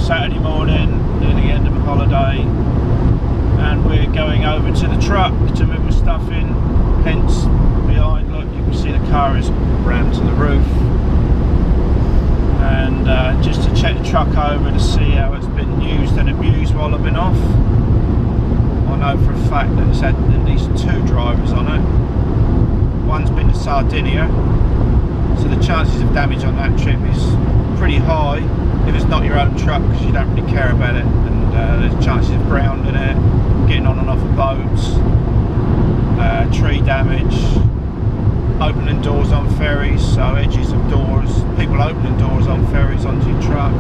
Saturday morning near the end of a holiday, and we're going over to the truck to move the stuff in. Hence behind, look, you can see the car is rammed to the roof, and just to check the truck over to see how it's been used and abused while I've been off. I know for a fact that it's had at least 2 drivers on it. One's been to Sardinia, so the chances of damage on that trip is pretty high if it's not your own truck, because you don't really care about it, and there's chances of grounding it, getting on and off of boats, tree damage, opening doors on ferries, so edges of doors, people opening doors on ferries onto your truck.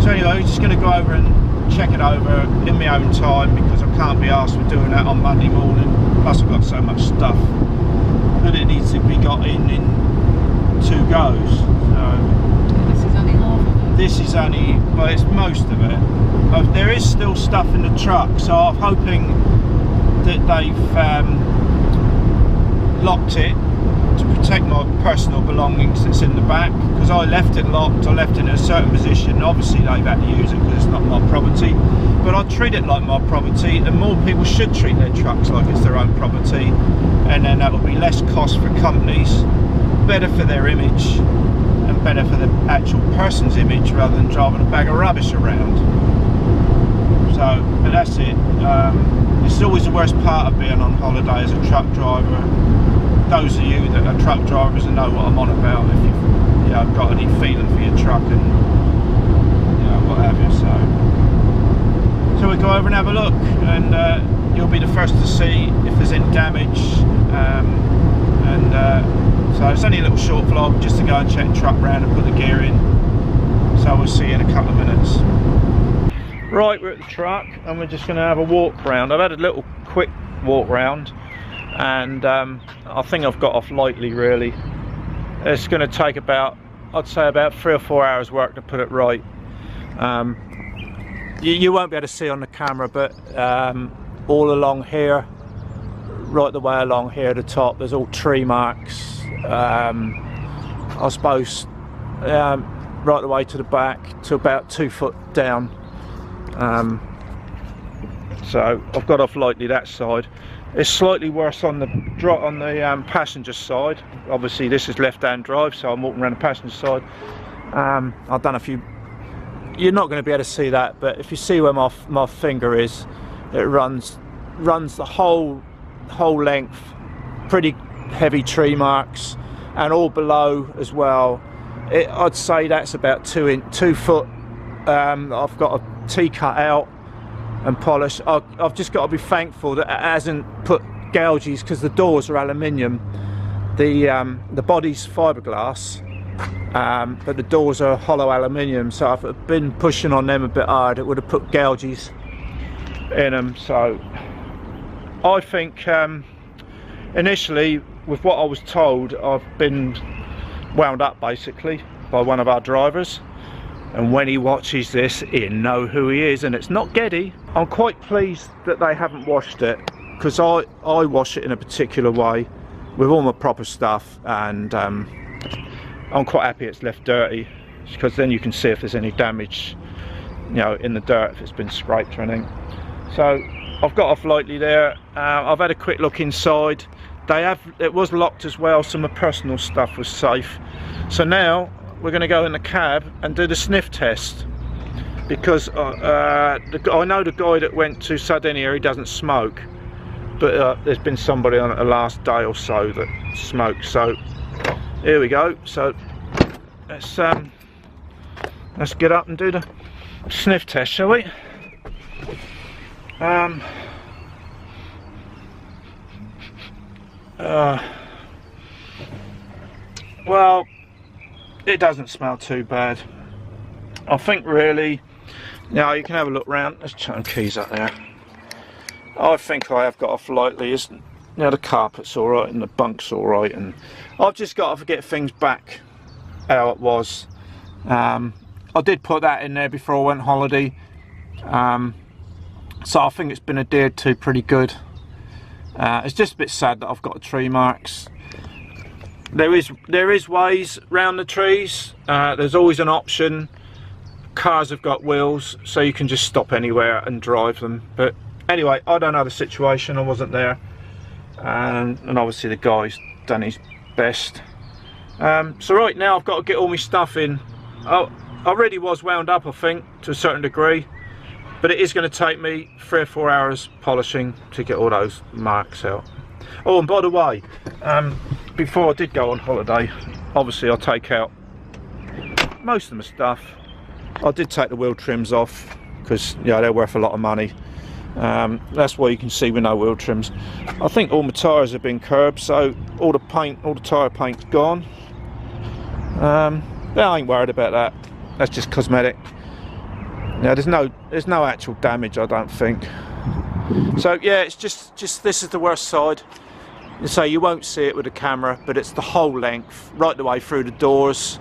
So anyway, we're just going to go over and check it over in my own time, because I can't be asked for doing that on Monday morning, plus I've got so much stuff that it needs to be got in 2 goes. So this is only half of it? This is only, well, it's most of it. But there is still stuff in the truck, so I'm hoping that they've locked it to protect my personal belongings that's in the back, because I left it locked, I left it in a certain position. Obviously they've had to use it because it's not my property, but I treat it like my property, and more people should treat their trucks like it's their own property, and then that will be less cost for companies, better for their image, and better for the actual person's image, rather than driving a bag of rubbish around. So, but that's it. This is always the worst part of being on holiday as a truck driver. Those of you that are truck drivers and know what I'm on about, if you've got any feeling for your truck and what have you. So we go over and have a look, and you'll be the first to see if there's any damage. So it's only a little short vlog just to go and check the truck round and put the gear in. So we'll see you in a couple of minutes. Right, we're at the truck and we're just going to have a walk round. I've had a little quick walk round, and I think I've got off lightly really. It's going to take about, I'd say about 3 or 4 hours work to put it right. You won't be able to see on the camera, but all along here, right the way along here at the top, there's all tree marks. I suppose right the way to the back to about 2 foot down. So I've got off lightly that side. It's slightly worse on the passenger side. Obviously this is left-hand drive, so I'm walking around the passenger side. I've done a few. You're not going to be able to see that, but if you see where my finger is, it runs the whole length. Pretty heavy tree marks, and all below as well. I'd say that's about 2 foot. I've got a T cut out and polish. I've just got to be thankful that it hasn't put gouges, because the doors are aluminium. The body's fiberglass, but the doors are hollow aluminium, so if I'd been pushing on them a bit hard, it would have put gouges in them. So I think initially, with what I was told, I've been wound up basically by one of our drivers, and when he watches this he'll know who he is, and it's not Geddy. I'm quite pleased that they haven't washed it, because I wash it in a particular way with all my proper stuff, and I'm quite happy it's left dirty, because then you can see if there's any damage in the dirt, if it's been scraped or anything. So I've got off lightly there. I've had a quick look inside. It was locked as well, so my personal stuff was safe. So now we're going to go in the cab and do the sniff test, because I know the guy that went to Sardinia, he doesn't smoke, but there's been somebody on it the last day or so that smokes. So here we go. So let's get up and do the sniff test, shall we? Well, it doesn't smell too bad. I think really, now you can have a look round. Let's chuck them keys up there. I think I have got off lightly. The carpet's alright and the bunk's alright, and I've just got to get things back how it was. I did put that in there before I went on holiday, so I think it's been adhered to pretty good. It's just a bit sad that I've got the tree marks. There is ways round the trees. There's always an option cars have got wheels, so you can just stop anywhere and drive them. But anyway, I don't know the situation, I wasn't there, and obviously the guy's done his best. So right now I've got to get all my stuff in. I already was wound up, I think, to a certain degree, but it is going to take me 3 or 4 hours polishing to get all those marks out. Oh, and by the way, before I did go on holiday, obviously I'll take out most of my stuff. I did take the wheel trims off because, you know, they're worth a lot of money. That's why you can see with no wheel trims. I think all my tyres have been curbed, so all the paint, all the tyre paint's gone. But I ain't worried about that. That's just cosmetic. Yeah, there's no actual damage, I don't think. So yeah, it's just this is the worst side. So you won't see it with the camera, but it's the whole length, right the way through the doors.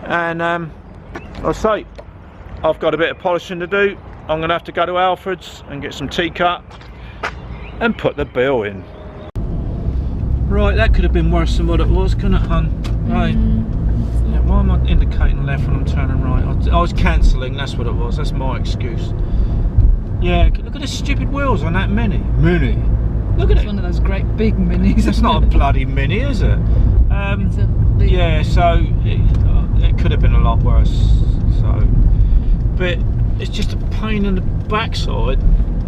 And I'll say, I've got a bit of polishing to do. I'm going to have to go to Alfred's and get some T-cut and put the bill in. Right, that could have been worse than what it was, couldn't it, hun? Right. Yeah, why am I indicating left when I'm turning right? I was cancelling, that's what it was. That's my excuse. Yeah, look at the stupid wheels on that Mini. Look at it. It's one of those great big Minis. It's not a bloody Mini, is it? It's a big yeah, so it could have been a lot worse. So, but it's just a pain in the backside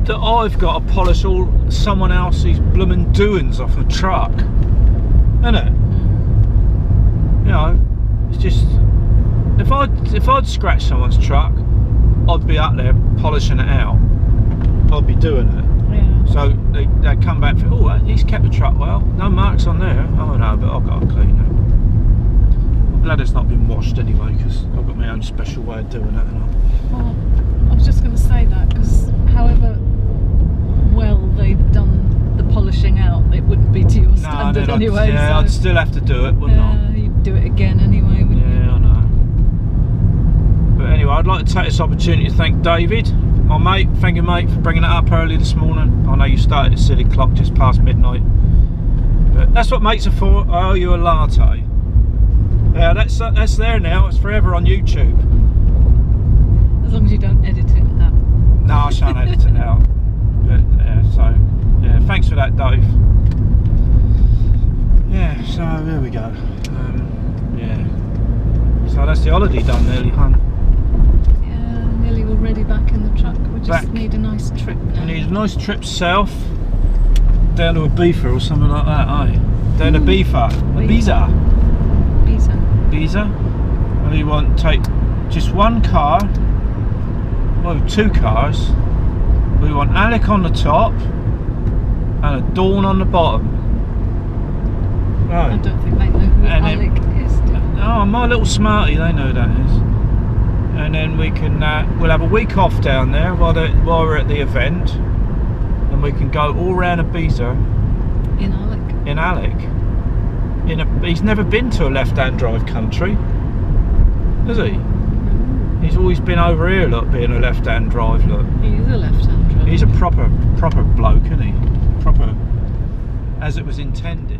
that I've got to polish all someone else's blooming doings off a truck, isn't it? You know, it's just, if I'd scratched someone's truck, I'd be up there polishing it out. I'd be doing it. Yeah. So they come back for, oh, he's kept the truck well, no marks on there. Oh no, but I've got to clean it. I'm glad it's not been washed anyway, because I've got my own special way of doing it. Well, I was just going to say that, because however well they've done the polishing out, it wouldn't be to your standard anyway. Yeah, so I'd still have to do it, wouldn't I? You'd do it again anyway, wouldn't you? Yeah, I know. But anyway, I'd like to take this opportunity to thank David, my mate. Thank you, mate, for bringing it up early this morning. I know you started at silly clock just past midnight, but that's what mates are for. I owe you a latte. Yeah, that's there now. It's forever on YouTube. As long as you don't edit it out. No, I shan't edit it out. But yeah, so yeah, thanks for that, Dave. Yeah, so there we go. Yeah, so that's the holiday done nearly, hun. Yeah, nearly already back in the truck. We just Back. need a nice trip now. We need a nice trip south, down to Ibiza or something like that, eh? Down to Ibiza. Ibiza. And we want to take just one car, well, 2 cars. We want Alec on the top and a Dawn on the bottom. Right. I don't think they know who Alec is. Oh, my little smarty, they know who that is. And then we can, we'll have a week off down there while we're at the event, and we can go all around Ibiza. In Alec. He's never been to a left-hand drive country, has he? He's always been over here, look, being a left-hand drive, look. He is a left-hand driver. He's a proper bloke, isn't he? Proper, as it was intended.